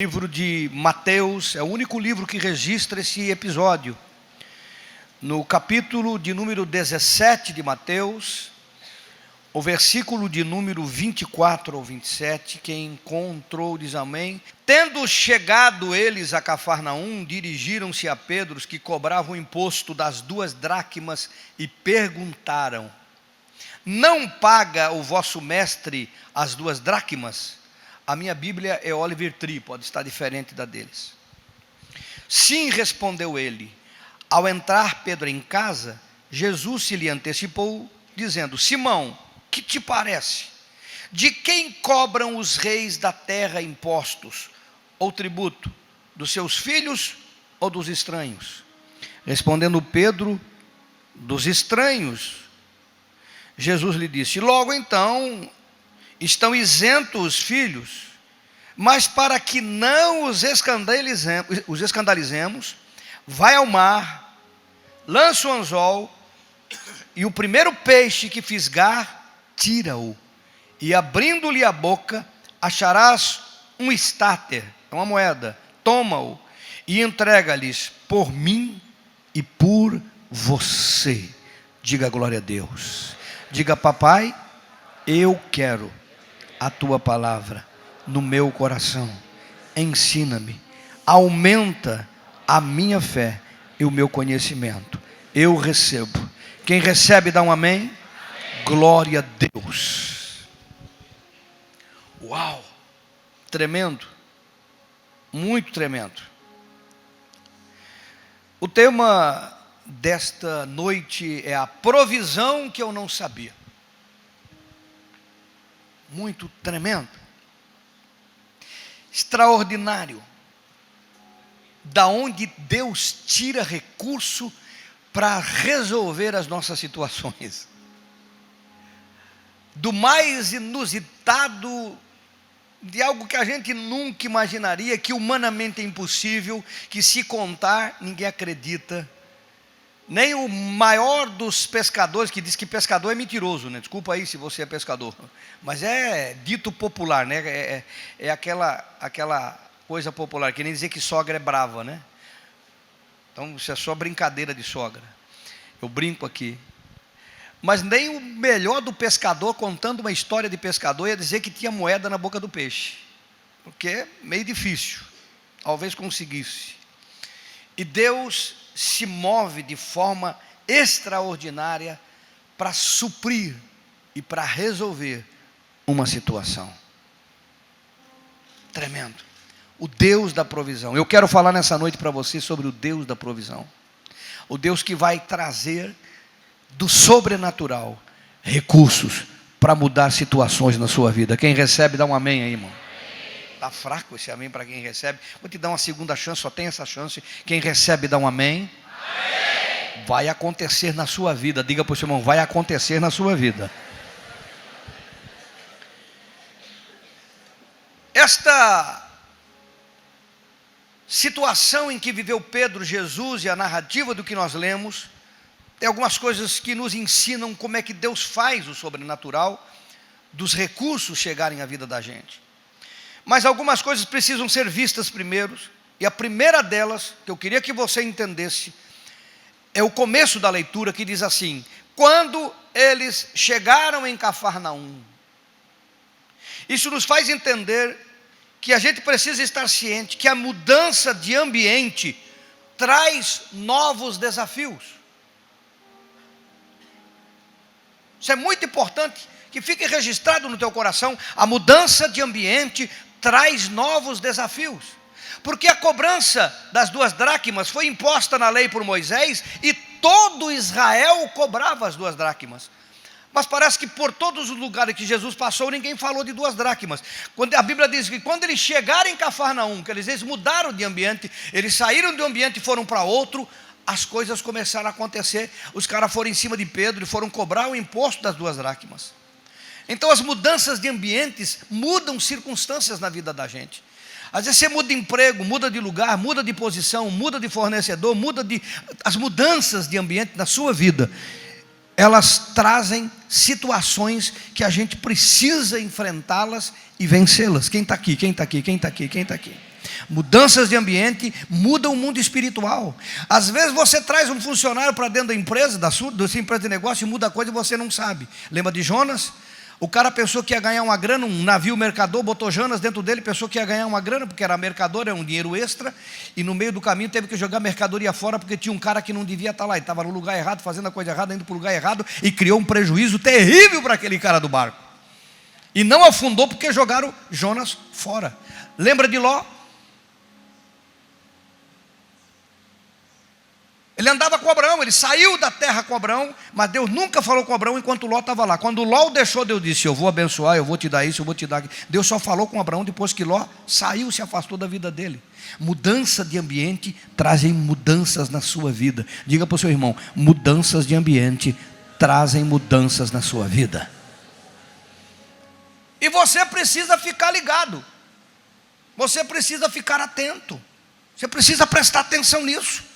Livro de Mateus é o único livro que registra esse episódio. No capítulo de número 17 de Mateus, o versículo de número 24 ou 27, quem encontrou diz amém. Tendo chegado eles a Cafarnaum, dirigiram-se a Pedro, os que cobravam o imposto das 2 dracmas, e perguntaram: não paga o vosso mestre as 2 dracmas? A minha Bíblia é Oliver Tree, pode estar diferente da deles. Sim, respondeu ele. Ao entrar Pedro em casa, Jesus se lhe antecipou, dizendo: Simão, que te parece? De quem cobram os reis da terra impostos ou tributo? Dos seus filhos ou dos estranhos? Respondendo Pedro: dos estranhos. Jesus lhe disse: logo então estão isentos os filhos, mas para que não os escandalizemos, vai ao mar, lança o anzol, e o primeiro peixe que fisgar, tira-o, e abrindo-lhe a boca, acharás um estáter, uma moeda, toma-o, e entrega-lhes por mim e por você. Diga glória a Deus. Diga: papai, eu quero a tua palavra no meu coração. Ensina-me, aumenta a minha fé e o meu conhecimento. Eu recebo. Quem recebe dá um amém? Amém. Glória a Deus. Uau, tremendo, muito tremendo. O tema desta noite é a provisão que eu não sabia. Muito tremendo, extraordinário, da onde Deus tira recurso para resolver as nossas situações, do mais inusitado, de algo que a gente nunca imaginaria, que humanamente é impossível, que se contar ninguém acredita. Nem o maior dos pescadores, que diz que pescador é mentiroso, né? Desculpa aí se você é pescador, mas é dito popular, né? É aquela coisa popular, que nem dizer que sogra é brava, né? Então isso é só brincadeira de sogra. Eu brinco aqui. Mas nem o melhor do pescador, contando uma história de pescador, ia dizer que tinha moeda na boca do peixe, porque é meio difícil, talvez conseguisse. E Deus se move de forma extraordinária para suprir e para resolver uma situação. Tremendo. O Deus da provisão. Eu quero falar nessa noite para você sobre o Deus da provisão. O Deus que vai trazer do sobrenatural recursos para mudar situações na sua vida. Quem recebe dá um amém aí, irmão. Está fraco esse amém para quem recebe. Vou te dar uma segunda chance, só tem essa chance. Quem recebe dá um amém. Amém. Vai acontecer na sua vida. Diga para o seu irmão: vai acontecer na sua vida. Esta situação em que viveu Pedro, Jesus e a narrativa do que nós lemos, tem algumas coisas que nos ensinam como é que Deus faz o sobrenatural dos recursos chegarem à vida da gente. Mas algumas coisas precisam ser vistas primeiro, e a primeira delas, que eu queria que você entendesse, é o começo da leitura, que diz assim: quando eles chegaram em Cafarnaum. Isso nos faz entender que a gente precisa estar ciente que a mudança de ambiente traz novos desafios. Isso é muito importante, que fique registrado no teu coração. A mudança de ambiente traz novos desafios, porque a cobrança das 2 dracmas foi imposta na lei por Moisés, e todo Israel cobrava as 2 dracmas. Mas parece que por todos os lugares que Jesus passou, ninguém falou de 2 dracmas. Quando a Bíblia diz que quando eles chegaram em Cafarnaum, que eles mudaram de ambiente, eles saíram de um ambiente e foram para outro, as coisas começaram a acontecer. Os caras foram em cima de Pedro e foram cobrar o imposto das 2 dracmas. Então as mudanças de ambientes mudam circunstâncias na vida da gente. Às vezes você muda de emprego, muda de lugar, muda de posição, muda de fornecedor, as mudanças de ambiente na sua vida, elas trazem situações que a gente precisa enfrentá-las e vencê-las. Quem está aqui? Quem está aqui? Quem está aqui? Quem está aqui? Mudanças de ambiente mudam o mundo espiritual. Às vezes você traz um funcionário para dentro da empresa, da sua empresa de negócio, e muda a coisa e você não sabe. Lembra de Jonas? O cara pensou que ia ganhar uma grana, um navio mercador, botou Jonas dentro dele, pensou que ia ganhar uma grana, porque era mercador, era um dinheiro extra, e no meio do caminho teve que jogar mercadoria fora, porque tinha um cara que não devia estar lá, ele estava no lugar errado, fazendo a coisa errada, indo para o lugar errado, e criou um prejuízo terrível para aquele cara do barco. E não afundou porque jogaram Jonas fora. Lembra de Ló? Ele andava com Abraão, ele saiu da terra com Abraão, mas Deus nunca falou com Abraão enquanto Ló estava lá. Quando Ló o deixou, Deus disse: eu vou abençoar, eu vou te dar isso, eu vou te dar aquilo. Deus só falou com Abraão depois que Ló saiu, se afastou da vida dele. Mudança de ambiente trazem mudanças na sua vida. Diga para o seu irmão: mudanças de ambiente trazem mudanças na sua vida. E você precisa ficar ligado, você precisa ficar atento, você precisa prestar atenção nisso.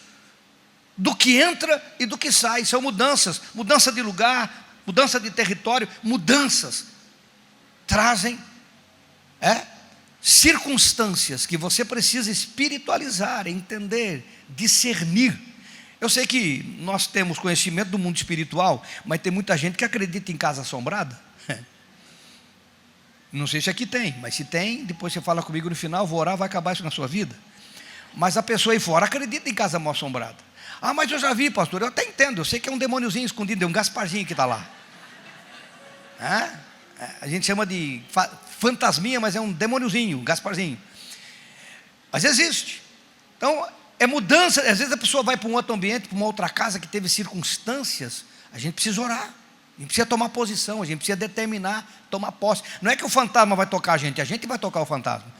Do que entra e do que sai, são mudanças, mudança de lugar, mudança de território, mudanças trazem circunstâncias que você precisa espiritualizar, entender, discernir. Eu sei que nós temos conhecimento do mundo espiritual, mas tem muita gente que acredita em casa assombrada. Não sei se aqui tem, mas se tem, depois você fala comigo no final, vou orar, vai acabar isso na sua vida. Mas a pessoa aí fora acredita em casa mal assombrada. Ah, mas eu já vi, pastor, eu até entendo, eu sei que é um demôniozinho escondido, é um Gasparzinho que está lá. A gente chama de fantasminha, mas é um demôniozinho, um Gasparzinho. Mas existe. Então, é mudança. Às vezes a pessoa vai para um outro ambiente, para uma outra casa que teve circunstâncias. A gente precisa orar, a gente precisa tomar posição, a gente precisa determinar, tomar posse. Não é que o fantasma vai tocar a gente vai tocar o fantasma.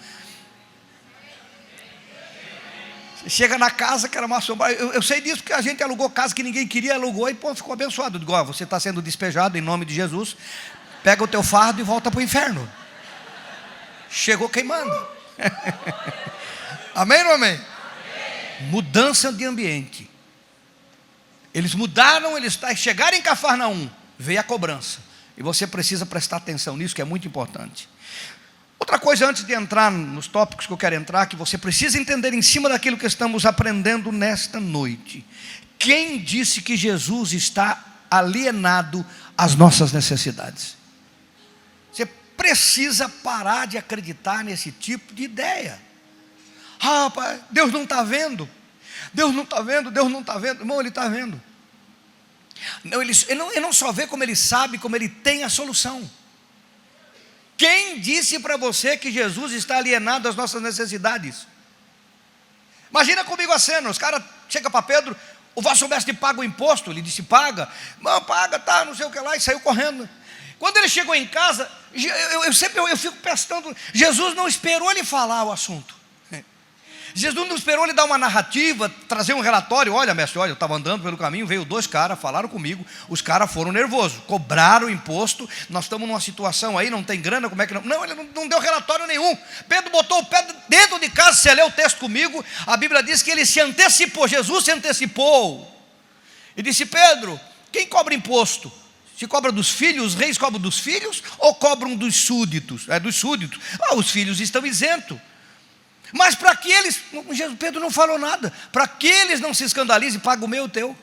Chega na casa que era uma assombrada. Eu sei disso porque a gente alugou casa que ninguém queria, alugou e ficou abençoado. Eu digo: ó, você está sendo despejado em nome de Jesus, pega o teu fardo e volta para o inferno. Chegou queimando. Amém ou não amém? Amém? Mudança de ambiente. Eles mudaram, eles chegaram em Cafarnaum, veio a cobrança. E você precisa prestar atenção nisso, que é muito importante. Outra coisa, antes de entrar nos tópicos que eu quero entrar, que você precisa entender em cima daquilo que estamos aprendendo nesta noite. Quem disse que Jesus está alienado às nossas necessidades? Você precisa parar de acreditar nesse tipo de ideia. Ah, pai, Deus não está vendo. Deus não está vendo, Deus não está vendo. Irmão, Ele está vendo. Não, ele não só vê, como Ele sabe, como Ele tem a solução. Quem disse para você que Jesus está alienado às nossas necessidades? Imagina comigo a cena, os caras chegam para Pedro: o vosso mestre paga o imposto? Ele disse: paga. Não, paga, tá, não sei o que lá, e saiu correndo. Quando ele chegou em casa, eu fico pensando, Jesus não esperou ele falar o assunto. Jesus não esperou ele dar uma narrativa, trazer um relatório. Olha, mestre, olha, eu estava andando pelo caminho, veio 2 caras, falaram comigo. Os caras foram nervosos, cobraram o imposto. Nós estamos numa situação aí, não tem grana, como é que não? Não, ele não deu relatório nenhum. Pedro botou o pé dentro de casa. Você lê o texto comigo, a Bíblia diz que ele se antecipou. Jesus se antecipou e disse: Pedro, quem cobra imposto? Se cobra dos filhos, os reis cobram dos filhos ou cobram dos súditos? É dos súditos. Os filhos estão isentos. Mas para que eles, Pedro não falou nada, para que eles não se escandalizem, paga o meu e o teu.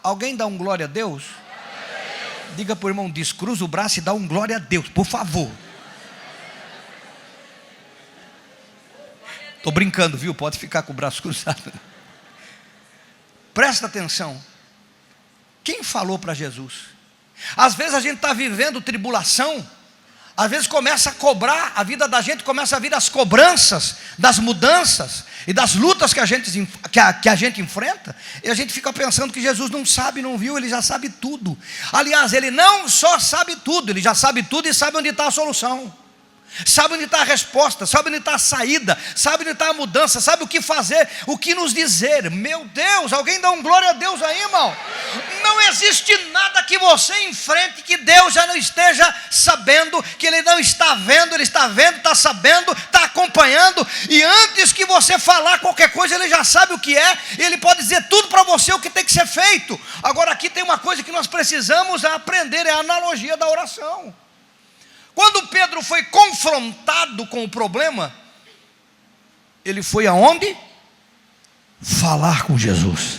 Alguém dá um glória a Deus? Diga para o irmão: descruza o braço e dá um glória a Deus, por favor. Estou brincando, viu? Pode ficar com o braço cruzado. Presta atenção. Quem falou para Jesus? Às vezes a gente está vivendo tribulação. Às vezes começa a cobrar, a vida da gente começa a vir as cobranças das mudanças e das lutas que a gente enfrenta, e a gente fica pensando que Jesus não sabe, não viu, Ele já sabe tudo. Aliás, Ele não só sabe tudo, Ele já sabe tudo e sabe onde está a solução. Sabe onde está a resposta, sabe onde está a saída, sabe onde está a mudança, sabe o que fazer, o que nos dizer. Meu Deus, alguém dá um glória a Deus aí, irmão? Não existe nada que você enfrente que Deus já não esteja sabendo, que Ele não está vendo. Ele está vendo, está sabendo, está acompanhando, e antes que você falar qualquer coisa, Ele já sabe o que é, e Ele pode dizer tudo para você o que tem que ser feito. Agora aqui tem uma coisa que nós precisamos aprender, é a analogia da oração. Quando Pedro foi confrontado com o problema, ele foi aonde? Falar com Jesus.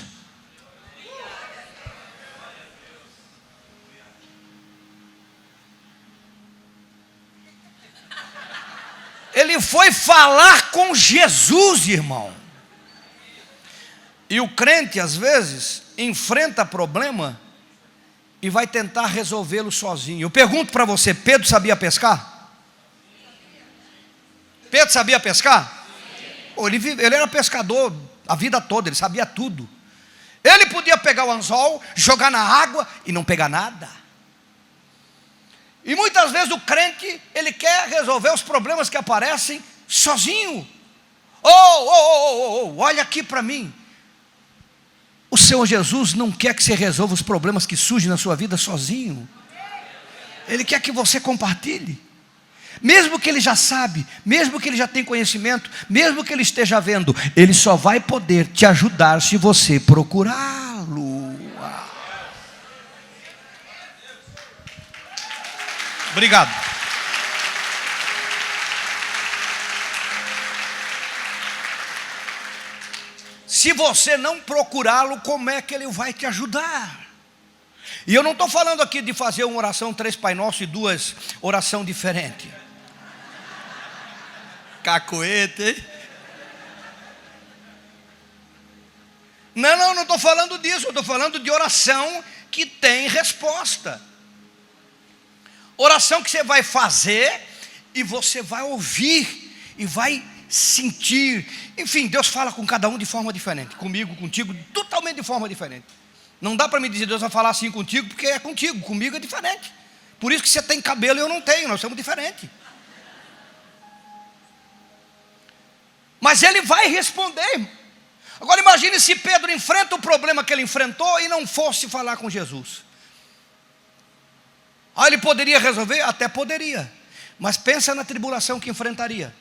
Ele foi falar com Jesus, irmão. E o crente, às vezes, enfrenta problema e vai tentar resolvê-lo sozinho. Eu pergunto para você, Pedro sabia pescar? Pedro sabia pescar? Ele era pescador a vida toda, ele sabia tudo. Ele podia pegar o anzol, jogar na água e não pegar nada. E muitas vezes o crente, ele quer resolver os problemas que aparecem sozinho. Olha aqui para mim. O Senhor Jesus não quer que você resolva os problemas que surgem na sua vida sozinho. Ele quer que você compartilhe. Mesmo que ele já sabe, mesmo que ele já tem conhecimento, mesmo que ele esteja vendo, ele só vai poder te ajudar se você procurá-lo. Obrigado. Se você não procurá-lo, como é que ele vai te ajudar? E eu não estou falando aqui de fazer uma oração 3 Pai Nosso e 2 oração diferente. Cacoete, hein? Não estou falando disso. Eu estou falando de oração que tem resposta. Oração que você vai fazer e você vai ouvir e vai sentir. Enfim, Deus fala com cada um de forma diferente. Comigo, contigo, totalmente de forma diferente. Não dá para me dizer Deus vai falar assim contigo, porque é contigo, comigo é diferente. Por isso que você tem cabelo e eu não tenho, nós somos diferentes. Mas ele vai responder. Agora imagine se Pedro enfrenta o problema que ele enfrentou e não fosse falar com Jesus. Ele poderia resolver? Até poderia. Mas pensa na tribulação que enfrentaria.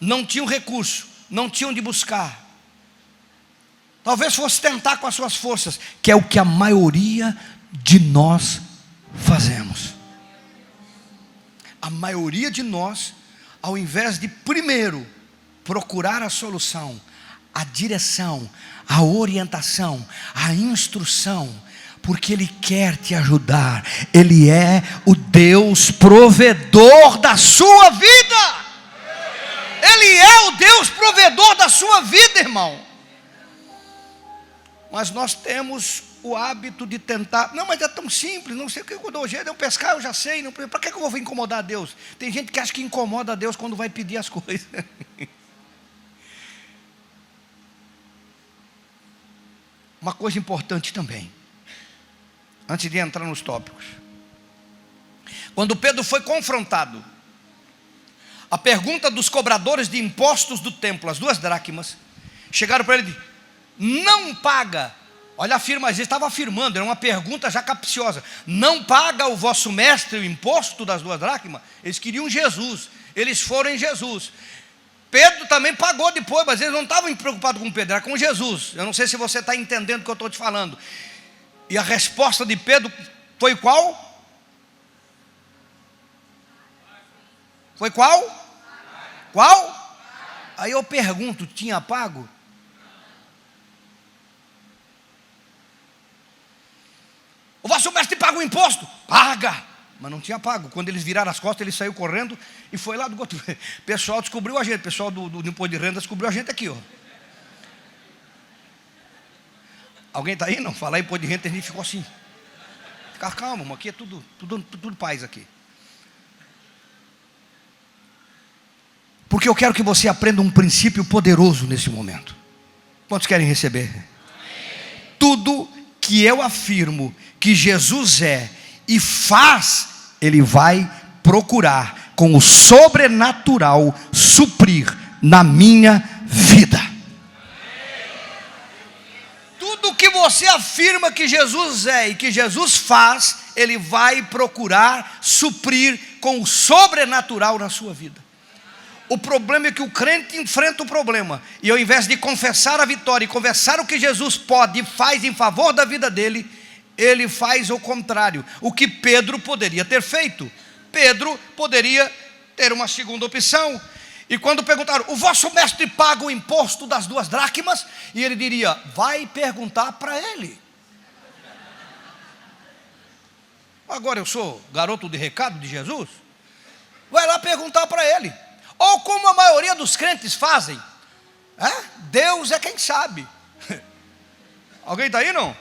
Não tinha um recurso, não tinha onde buscar. Talvez fosse tentar com as suas forças, que é o que a maioria de nós fazemos. A maioria de nós, ao invés de primeiro procurar a solução, a direção, a orientação, a instrução, porque Ele quer te ajudar. Ele é o Deus provedor da sua vida. Ele é o Deus provedor da sua vida, irmão. Mas nós temos o hábito de tentar. Não, mas é tão simples, não sei o que eu dou jeito, eu pescar eu já sei. Para que eu vou incomodar Deus? Tem gente que acha que incomoda Deus quando vai pedir as coisas. Uma coisa importante também, antes de entrar nos tópicos. Quando Pedro foi confrontado, a pergunta dos cobradores de impostos do templo, as 2 dracmas, chegaram para ele, não paga. Olha a afirmação, ele estava afirmando, era uma pergunta já capciosa. Não paga o vosso mestre o imposto das 2 dracmas? Eles queriam Jesus, eles foram em Jesus. Pedro também pagou depois, mas eles não estavam preocupados com Pedro, era com Jesus. Eu não sei se você está entendendo o que eu estou te falando. E a resposta de Pedro foi qual? Foi qual? Qual? Aí eu pergunto, tinha pago? O vosso mestre paga o imposto? Paga! Mas não tinha pago. Quando eles viraram as costas, ele saiu correndo e foi lá do outro. O pessoal descobriu a gente, o pessoal do imposto de renda descobriu a gente aqui, ó. Alguém está aí? Não? Falar imposto de renda, a gente ficou assim. Ficar calmo, aqui é tudo paz aqui. Porque eu quero que você aprenda um princípio poderoso nesse momento. Quantos querem receber? Amém. Tudo que eu afirmo que Jesus é e faz, Ele vai procurar com o sobrenatural suprir na minha vida. Tudo que você afirma que Jesus é e que Jesus faz, Ele vai procurar suprir com o sobrenatural na sua vida. O problema é que o crente enfrenta o problema, e ao invés de confessar a vitória e confessar o que Jesus pode e faz em favor da vida dele, ele faz o contrário, o que Pedro poderia ter feito. Pedro poderia ter uma segunda opção. E quando perguntaram, o vosso mestre paga o imposto das 2 dracmas? E ele diria, vai perguntar para ele. Agora eu sou garoto de recado de Jesus? Vai lá perguntar para ele. Ou como a maioria dos crentes fazem, Deus é quem sabe. Alguém está aí, não?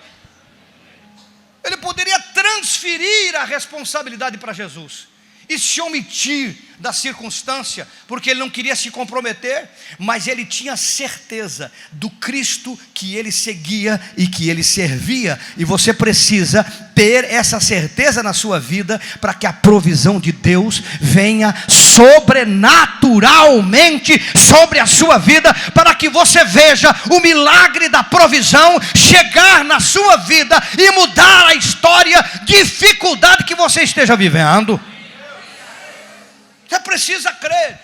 Ele poderia transferir a responsabilidade para Jesus e se omitir da circunstância, porque ele não queria se comprometer, mas ele tinha certeza do Cristo que ele seguia e que ele servia. E você precisa ter essa certeza na sua vida, para que a provisão de Deus venha sobrenaturalmente sobre a sua vida, para que você veja o milagre da provisão chegar na sua vida e mudar a história, dificuldade que você esteja vivendo. Você precisa crer.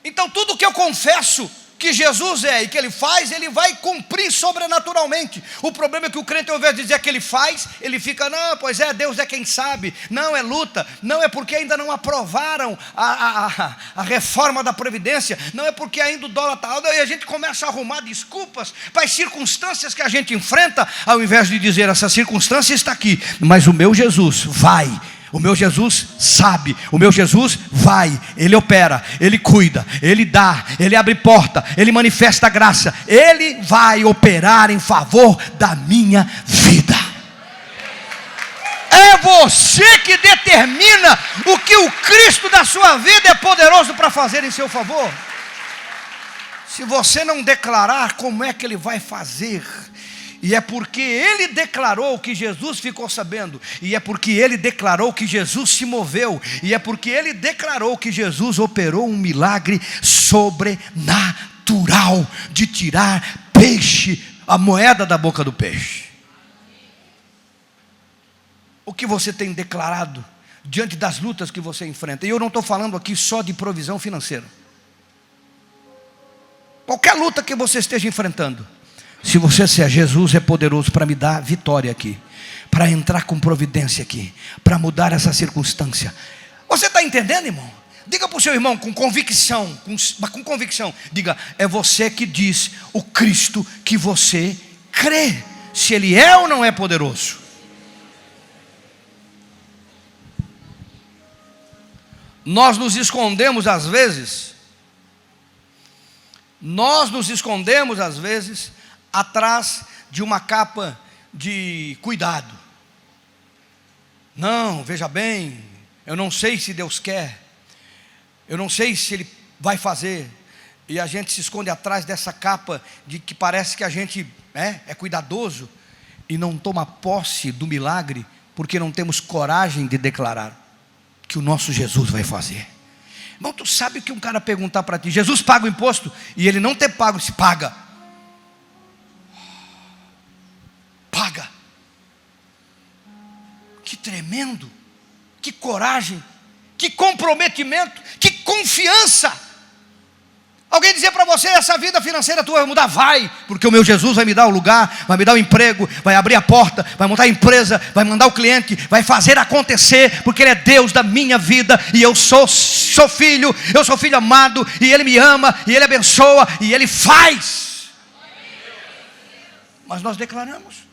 Então tudo que eu confesso que Jesus é e que Ele faz, Ele vai cumprir sobrenaturalmente. O problema é que o crente, ao invés de dizer que Ele faz, ele fica, não, pois é, Deus é quem sabe. Não, é luta. Não, é porque ainda não aprovaram a reforma da Previdência. Não, é porque ainda o dólar está alto. E a gente começa a arrumar desculpas para as circunstâncias que a gente enfrenta, ao invés de dizer, essa circunstância está aqui, mas o meu Jesus vai. O meu Jesus sabe, o meu Jesus vai, Ele opera, Ele cuida, Ele dá, Ele abre porta, Ele manifesta graça, Ele vai operar em favor da minha vida. É você que determina o que o Cristo da sua vida é poderoso para fazer em seu favor. Se você não declarar, como é que Ele vai fazer? E é porque Ele declarou que Jesus ficou sabendo, e é porque Ele declarou que Jesus se moveu, e é porque Ele declarou que Jesus operou um milagre sobrenatural de tirar peixe, a moeda da boca do peixe. O que você tem declarado diante das lutas que você enfrenta? E eu não estou falando aqui só de provisão financeira. Qualquer luta que você esteja enfrentando, se você disser, Jesus é poderoso para me dar vitória aqui, para entrar com providência aqui, para mudar essa circunstância. Você está entendendo, irmão? Diga para o seu irmão com convicção, com convicção. Diga, é você que diz o Cristo que você crê, se Ele é ou não é poderoso. Nós nos escondemos às vezes atrás de uma capa de cuidado. Não, veja bem, eu não sei se Deus quer, eu não sei se Ele vai fazer, e a gente se esconde atrás dessa capa de que parece que a gente é cuidadoso, e não toma posse do milagre, porque não temos coragem de declarar que o nosso Jesus vai fazer. Irmão, tu sabe que um cara perguntar para ti, Jesus paga o imposto, e ele não ter pago, se paga. Paga. Que tremendo, que coragem, que comprometimento, que confiança. Alguém dizer para você, essa vida financeira tua vai mudar? Vai, porque o meu Jesus vai me dar o lugar, vai me dar o emprego, vai abrir a porta, vai montar a empresa, vai mandar o cliente, vai fazer acontecer, porque Ele é Deus da minha vida, e eu sou filho, eu sou filho amado, e Ele me ama, e Ele abençoa, e Ele faz. Mas nós declaramos?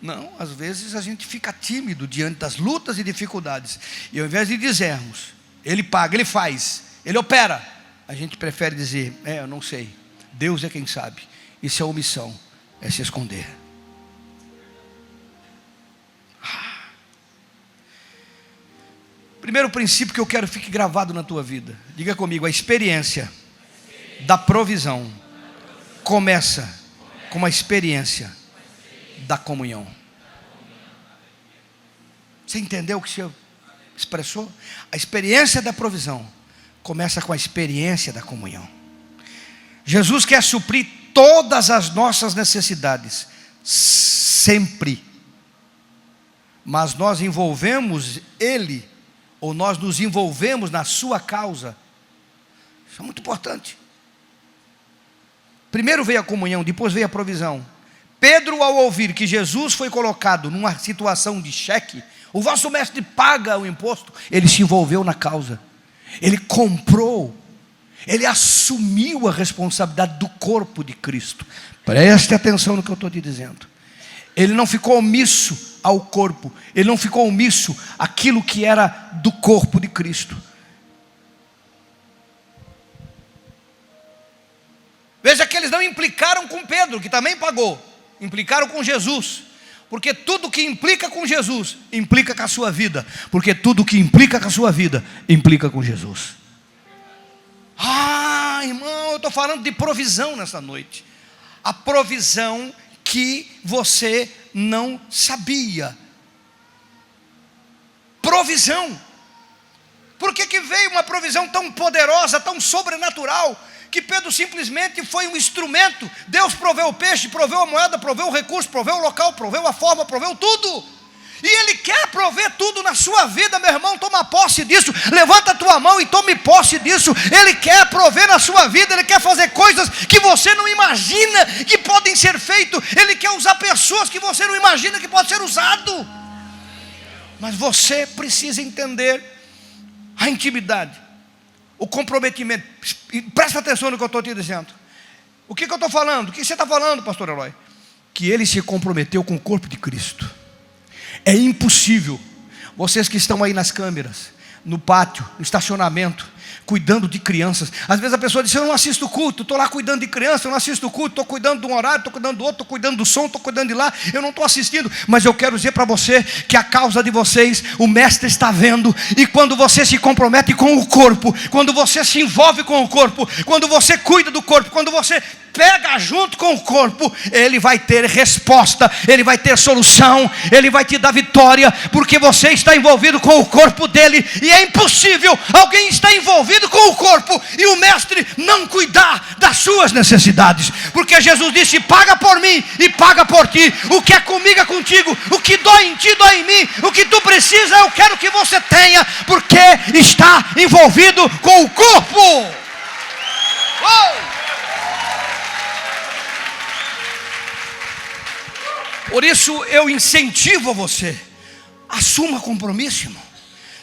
Não, às vezes a gente fica tímido diante das lutas e dificuldades, e ao invés de dizermos, Ele paga, Ele faz, Ele opera, a gente prefere dizer, eu não sei, Deus é quem sabe. Isso é omissão, é se esconder. Primeiro princípio que eu quero que fique gravado na tua vida, diga comigo, a experiência da provisão começa com uma experiência da comunhão. Você entendeu o que você expressou? A experiência da provisão começa com a experiência da comunhão. Jesus quer suprir todas as nossas necessidades, sempre. Mas nós envolvemos Ele, ou nós nos envolvemos na sua causa. Isso é muito importante. Primeiro veio a comunhão, depois veio a provisão. Pedro, ao ouvir que Jesus foi colocado numa situação de cheque, O vosso mestre paga o imposto. Ele se envolveu na causa. Ele comprou. Ele assumiu a responsabilidade do corpo de Cristo. Preste atenção no que eu estou te dizendo. Ele não ficou omisso ao corpo. Ele não ficou omisso àquilo que era do corpo de Cristo. Veja que eles não implicaram com Pedro, que também pagou. Implicaram com Jesus. Porque tudo que implica com Jesus, implica com a sua vida. Porque tudo que implica com a sua vida, implica com Jesus. Ah, irmão, eu estou falando de provisão nessa noite. A provisão que você não sabia. Provisão. Por que veio uma provisão tão poderosa, tão sobrenatural, que Pedro simplesmente foi um instrumento? Deus proveu o peixe, proveu a moeda, proveu o recurso, proveu o local, proveu a forma, proveu tudo. E Ele quer prover tudo na sua vida, meu irmão. Toma posse disso. Levanta a tua mão e tome posse disso. Ele quer prover na sua vida. Ele quer fazer coisas que você não imagina que podem ser feitas. Ele quer usar pessoas que você não imagina que pode ser usado. Mas você precisa entender a intimidade, o comprometimento. Presta atenção no que eu estou te dizendo. O que eu estou falando? O que você está falando, pastor Eloy? Que ele se comprometeu com o corpo de Cristo. É impossível, vocês que estão aí nas câmeras, no pátio, no estacionamento, cuidando de crianças. Às vezes a pessoa diz: eu não assisto culto, estou lá cuidando de criança, eu não assisto culto, estou cuidando de um horário, estou cuidando do outro, estou cuidando do som, estou cuidando de lá, eu não estou assistindo. Mas eu quero dizer para você que a causa de vocês, o mestre está vendo. E quando você se compromete com o corpo, quando você se envolve com o corpo, quando você cuida do corpo, quando você pega junto com o corpo, Ele vai ter resposta, Ele vai ter solução, Ele vai te dar vitória, porque você está envolvido com o corpo dEle. E é impossível alguém estar envolvido com o corpo e o mestre não cuidar das suas necessidades, porque Jesus disse: paga por mim e paga por ti. O que é comigo é contigo, o que dói em ti dói em mim, o que tu precisa eu quero que você tenha, porque está envolvido com o corpo. Oh! Por isso eu incentivo a você: assuma compromisso, irmão.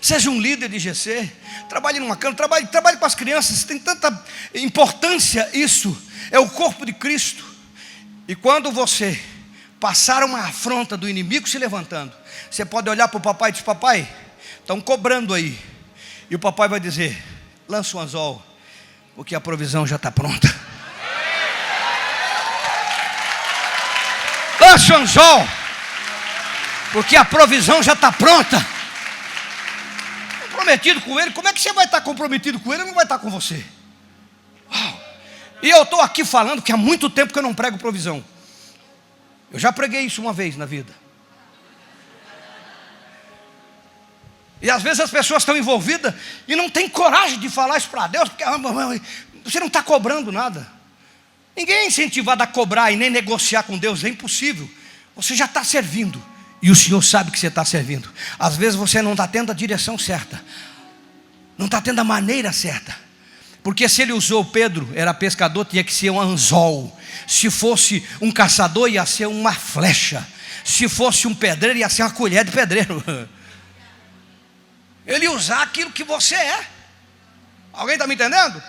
Seja um líder de GC, trabalhe numa câmara, trabalhe com as crianças. Tem tanta importância isso. É o corpo de Cristo. E quando você passar uma afronta do inimigo se levantando, você pode olhar para o papai e dizer: papai, estão cobrando aí. E o papai vai dizer: lança um anzol, porque a provisão já está pronta. Lance o anzol, porque a provisão já está pronta. Comprometido com Ele, como é que você vai estar comprometido com Ele? Ele não vai estar com você. Uau. E eu estou aqui falando que há muito tempo que eu não prego provisão. Eu já preguei isso uma vez na vida. E às vezes as pessoas estão envolvidas e não têm coragem de falar isso para Deus, porque você não está cobrando nada. Ninguém é incentivado a cobrar e nem negociar com Deus, é impossível. Você já está servindo, e o Senhor sabe que você está servindo. Às vezes você não está tendo a direção certa, não está tendo a maneira certa. Porque se Ele usou Pedro, era pescador, tinha que ser um anzol. Se fosse um caçador, ia ser uma flecha. Se fosse um pedreiro, ia ser uma colher de pedreiro. Ele ia usar aquilo que você é. Alguém está me entendendo?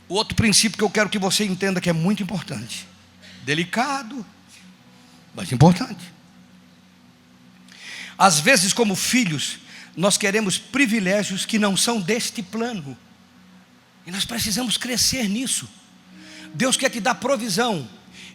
O outro princípio que eu quero que você entenda, que é muito importante, delicado, mas importante. Às vezes, como filhos, nós queremos privilégios que não são deste plano, e nós precisamos crescer nisso. Deus quer te dar provisão,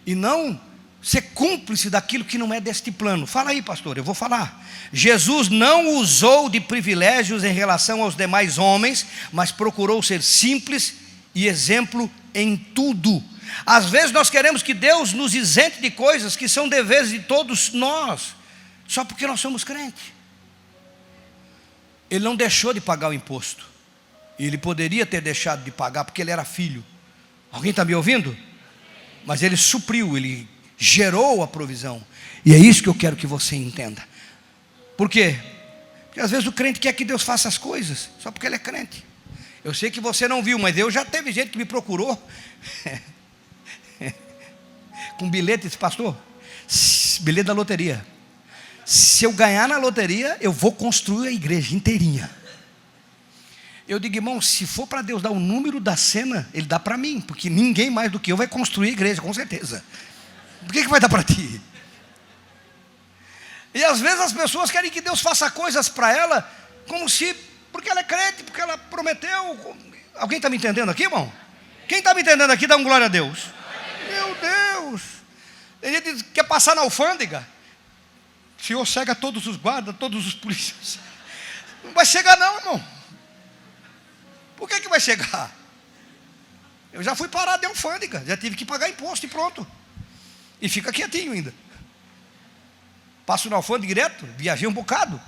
e não ser cúmplice daquilo que não é deste plano. Fala aí, pastor, eu vou falar. Jesus não usou de privilégios em relação aos demais homens, mas procurou ser simples e exemplo em tudo. Às vezes nós queremos que Deus nos isente de coisas que são deveres de todos nós, só porque nós somos crentes. Ele não deixou de pagar o imposto. Ele poderia ter deixado de pagar porque ele era filho. Alguém está me ouvindo? Mas ele supriu, ele gerou a provisão. E é isso que eu quero que você entenda. Por quê? Porque às vezes o crente quer que Deus faça as coisas só porque ele é crente. Eu sei que você não viu, mas eu já teve gente que me procurou com bilhete, disse: pastor, bilhete da loteria. se eu ganhar na loteria, eu vou construir a igreja inteirinha. Eu digo, irmão, se for para Deus dar o número da cena, Ele dá para mim, porque ninguém mais do que eu vai construir a igreja, com certeza. Por que vai dar para ti? E às vezes as pessoas querem que Deus faça coisas para ela, como se, porque ela é crente, porque ela prometeu. Alguém está me entendendo aqui, irmão? Quem está me entendendo aqui, dá um glória a Deus. Meu Deus! Tem gente que quer passar na alfândega. O Senhor cega todos os guardas, todos os policiais. Não vai chegar não, irmão. Por que vai chegar? Eu já fui parado em alfândega, já tive que pagar imposto e pronto. E fica quietinho ainda. Passo na alfândega direto, viajei um bocado.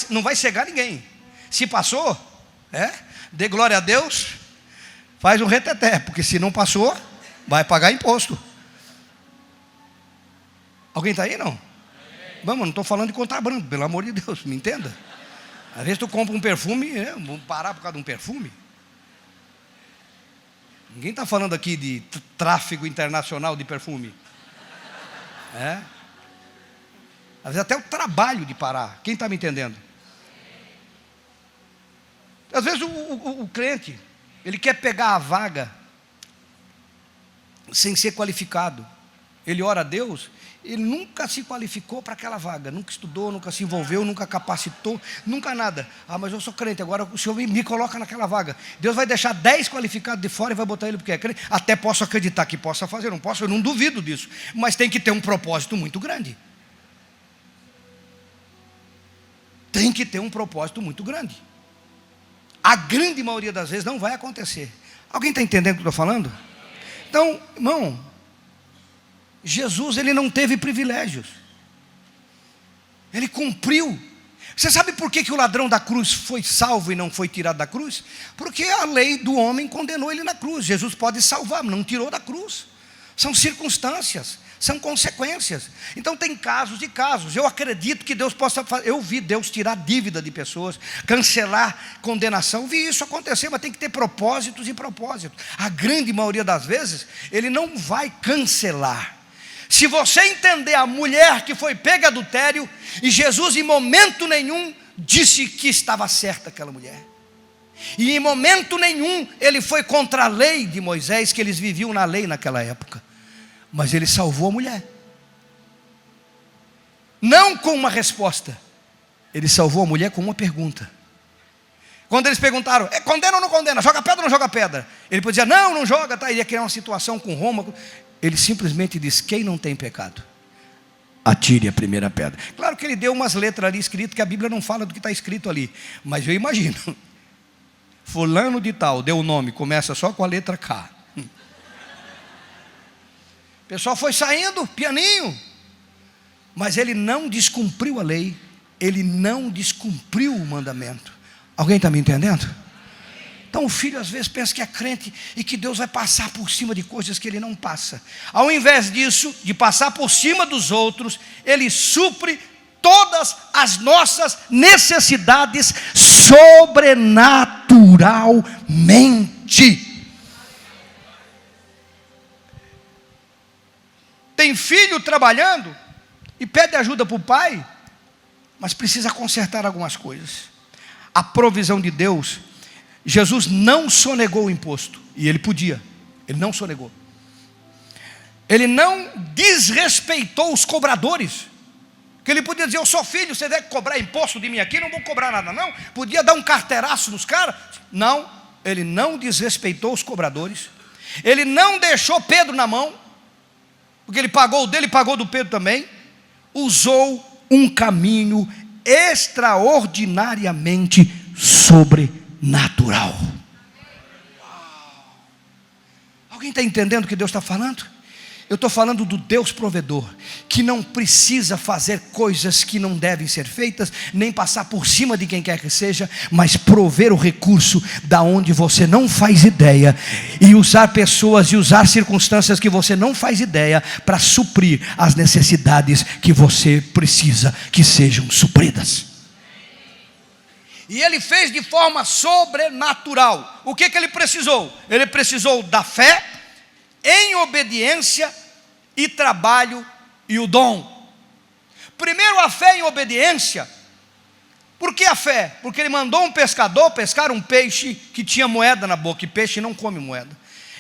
Não vai cegar ninguém. Se passou, dê glória a Deus, faz um reteté, porque se não passou, vai pagar imposto. Alguém está aí, não? Vamos, não estou falando de contar branco, pelo amor de Deus, me entenda. Às vezes tu compra um perfume, vamos parar por causa de um perfume. Ninguém está falando aqui de tráfego internacional de perfume. Às vezes até o trabalho de parar. Quem está me entendendo? Às vezes o crente, ele quer pegar a vaga sem ser qualificado. Ele ora a Deus, ele nunca se qualificou para aquela vaga, nunca estudou, nunca se envolveu, nunca capacitou, nunca nada. Mas eu sou crente, agora o Senhor me coloca naquela vaga. Deus vai deixar 10 qualificados de fora e vai botar ele porque é crente. Até posso acreditar que possa fazer, não posso, eu não duvido disso. Mas tem que ter um propósito muito grande. Tem que ter um propósito muito grande. A grande maioria das vezes não vai acontecer. Alguém está entendendo o que eu estou falando? Então, irmão, Jesus, ele não teve privilégios. Ele cumpriu. Você sabe por que o ladrão da cruz foi salvo e não foi tirado da cruz? Porque a lei do homem condenou ele na cruz. Jesus pode salvar, mas não tirou da cruz. São circunstâncias, são consequências. Então tem casos e casos. Eu acredito que Deus possa fazer. Eu vi Deus tirar dívida de pessoas, cancelar condenação. Vi isso acontecer, mas tem que ter propósitos e propósitos. A grande maioria das vezes ele não vai cancelar. Se você entender a mulher que foi pega em adultério, e Jesus em momento nenhum disse que estava certa aquela mulher, e em momento nenhum ele foi contra a lei de Moisés, que eles viviam na lei naquela época, mas ele salvou a mulher, não com uma resposta, ele salvou a mulher com uma pergunta. Quando eles perguntaram, condena ou não condena, joga pedra ou não joga pedra, ele podia dizer, não joga, tá? Ele ia criar uma situação com Roma. Ele simplesmente diz, quem não tem pecado, atire a primeira pedra. Claro que ele deu umas letras ali escritas, que a Bíblia não fala do que está escrito ali, mas eu imagino, fulano de tal, deu o nome, começa só com a letra K. O pessoal foi saindo, pianinho, mas ele não descumpriu a lei, ele não descumpriu o mandamento. Alguém está me entendendo? Então o filho às vezes pensa que é crente e que Deus vai passar por cima de coisas que ele não passa. Ao invés disso, de passar por cima dos outros, ele supre todas as nossas necessidades sobrenaturalmente. Tem filho trabalhando e pede ajuda para o pai, mas precisa consertar algumas coisas. A provisão de Deus. Jesus não sonegou o imposto, e ele podia, ele não sonegou. Ele não desrespeitou os cobradores, que ele podia dizer, eu sou filho, você deve cobrar imposto de mim aqui, não vou cobrar nada não. Podia dar um carteiraço nos caras. Não, ele não desrespeitou os cobradores. Ele não deixou Pedro na mão, porque ele pagou o dele, pagou do Pedro também. Usou um caminho extraordinariamente sobrenatural. Alguém está entendendo o que Deus está falando? Eu estou falando do Deus provedor, que não precisa fazer coisas que não devem ser feitas, nem passar por cima de quem quer que seja, mas prover o recurso da onde você não faz ideia, e usar pessoas e usar circunstâncias que você não faz ideia, para suprir as necessidades que você precisa que sejam supridas. E ele fez de forma sobrenatural. O que ele precisou? Ele precisou da fé, em obediência e trabalho e o dom. Primeiro a fé em obediência. Por que a fé? Porque ele mandou um pescador pescar um peixe que tinha moeda na boca, e peixe não come moeda.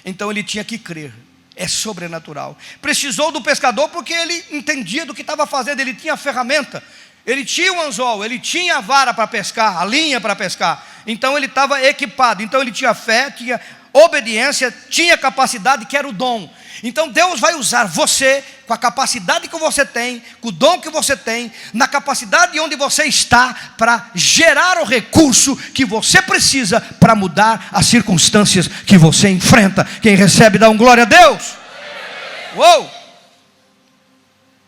Então ele tinha que crer, é sobrenatural. Precisou do pescador porque ele entendia do que estava fazendo, ele tinha a ferramenta, ele tinha o anzol, ele tinha a vara para pescar, a linha para pescar. Então ele estava equipado, então ele tinha fé, tinha obediência, tinha capacidade, que era o dom. Então Deus vai usar você com a capacidade que você tem, com o dom que você tem, na capacidade onde você está, para gerar o recurso que você precisa para mudar as circunstâncias que você enfrenta. Quem recebe dá glória a Deus. Uou!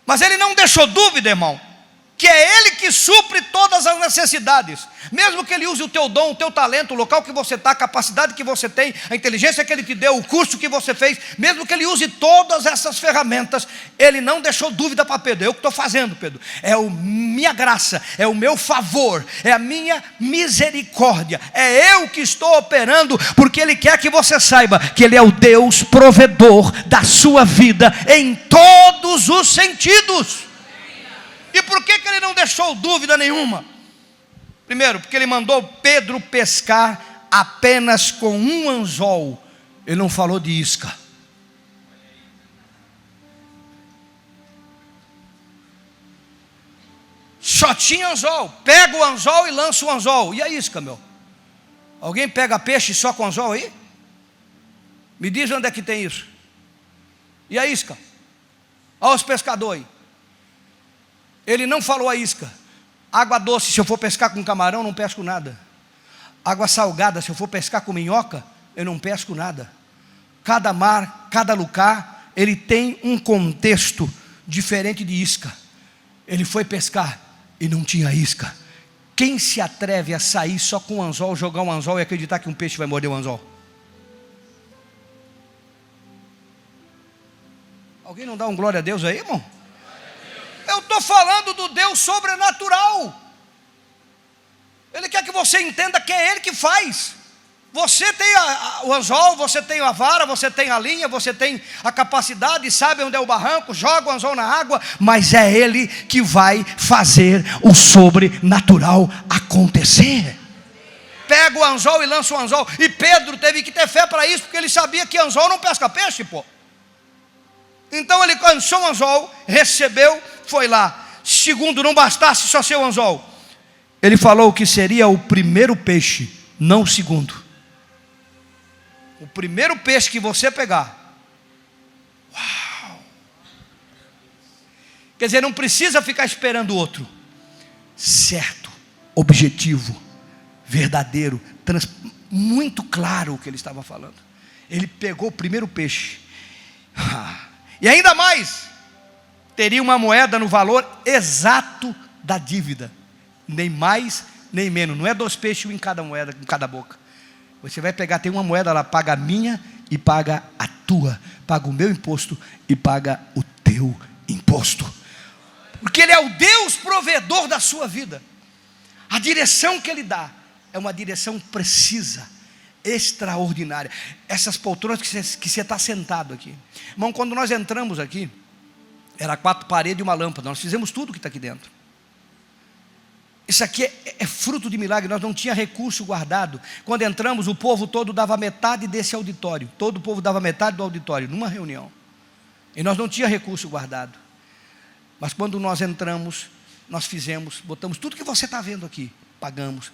Mas ele não deixou dúvida, irmão, que é ele que supre todas as necessidades. Mesmo que ele use o teu dom, o teu talento, o local que você está, a capacidade que você tem, a inteligência que ele te deu, o curso que você fez, mesmo que ele use todas essas ferramentas, ele não deixou dúvida para Pedro. Eu que estou fazendo, Pedro, é a minha graça, é o meu favor, é a minha misericórdia, é eu que estou operando, porque ele quer que você saiba que ele é o Deus provedor da sua vida, em todos os sentidos. E por que ele não deixou dúvida nenhuma? Primeiro, porque ele mandou Pedro pescar apenas com um anzol. Ele não falou de isca. Só tinha anzol. Pega o anzol e lança o anzol. E a isca, meu? Alguém pega peixe só com anzol aí? Me diz onde é que tem isso. E a isca? Olha os pescadores aí. Ele não falou a isca. Água doce, se eu for pescar com camarão, não pesco nada. Água salgada, se eu for pescar com minhoca, eu não pesco nada. Cada mar, cada lugar, ele tem um contexto diferente de isca. Ele foi pescar e não tinha isca. Quem se atreve a sair só com um anzol, jogar um anzol e acreditar que um peixe vai morder o anzol? Alguém não dá um glória a Deus aí, irmão? Eu estou falando do Deus sobrenatural. Ele quer que você entenda que é Ele que faz. Você tem o anzol, você tem a vara, você tem a linha, você tem a capacidade, sabe onde é o barranco, joga o anzol na água, mas é Ele que vai fazer o sobrenatural acontecer. Pega o anzol e lança o anzol. E Pedro teve que ter fé para isso, porque ele sabia que anzol não pesca peixe, pô. Então ele lançou o anzol, recebeu, foi lá. Segundo, não bastasse só ser o anzol, ele falou que seria o primeiro peixe, não o segundo. O primeiro peixe que você pegar. Uau! Quer dizer, não precisa ficar esperando o outro. Certo, objetivo, verdadeiro, muito claro o que ele estava falando. Ele pegou o primeiro peixe. E ainda mais, teria uma moeda no valor exato da dívida. Nem mais, nem menos. Não é 2 peixes em cada moeda, em cada boca. Você vai pegar, tem uma moeda lá, paga a minha e paga a tua. Paga o meu imposto e paga o teu imposto. Porque Ele é o Deus provedor da sua vida. A direção que Ele dá é uma direção precisa, extraordinária. Essas poltronas que você está sentado aqui, irmão, quando nós entramos aqui, era 4 paredes e uma lâmpada. Nós fizemos tudo que está aqui dentro. Isso aqui é fruto de milagre. Nós não tinha recurso guardado. Quando entramos, o povo todo dava metade desse auditório. Todo o povo dava metade do auditório, numa reunião. E nós não tinha recurso guardado. Mas quando nós entramos, nós fizemos, botamos tudo que você está vendo aqui. Pagamos,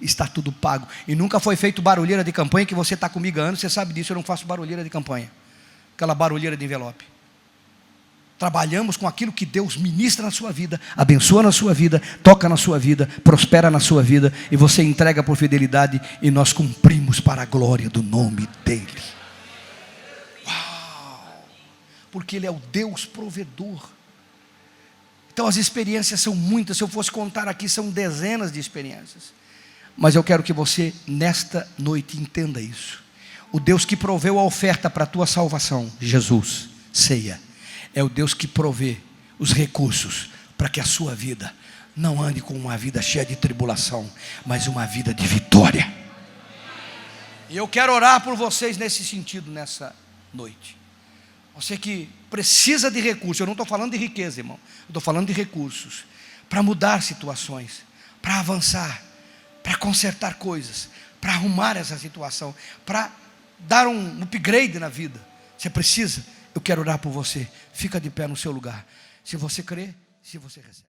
está tudo pago. E nunca foi feito barulheira de campanha, que você está comigo há anos, você sabe disso, eu não faço barulheira de campanha. Aquela barulheira de envelope. Trabalhamos com aquilo que Deus ministra na sua vida, abençoa na sua vida, toca na sua vida, prospera na sua vida, e você entrega por fidelidade, e nós cumprimos para a glória do nome dEle. Uau! Porque Ele é o Deus provedor. Então as experiências são muitas. Se eu fosse contar aqui, são dezenas de experiências. Mas eu quero que você nesta noite entenda isso. O Deus que proveu a oferta para a tua salvação, Jesus, ceia, é o Deus que provê os recursos para que a sua vida não ande com uma vida cheia de tribulação, mas uma vida de vitória. E eu quero orar por vocês nesse sentido nessa noite. Você que precisa de recursos. Eu não estou falando de riqueza, irmão. Eu estou falando de recursos para mudar situações, para avançar, para consertar coisas, para arrumar essa situação, para dar um upgrade na vida. Você precisa? Eu quero orar por você. Fica de pé no seu lugar. Se você crê, se você recebe.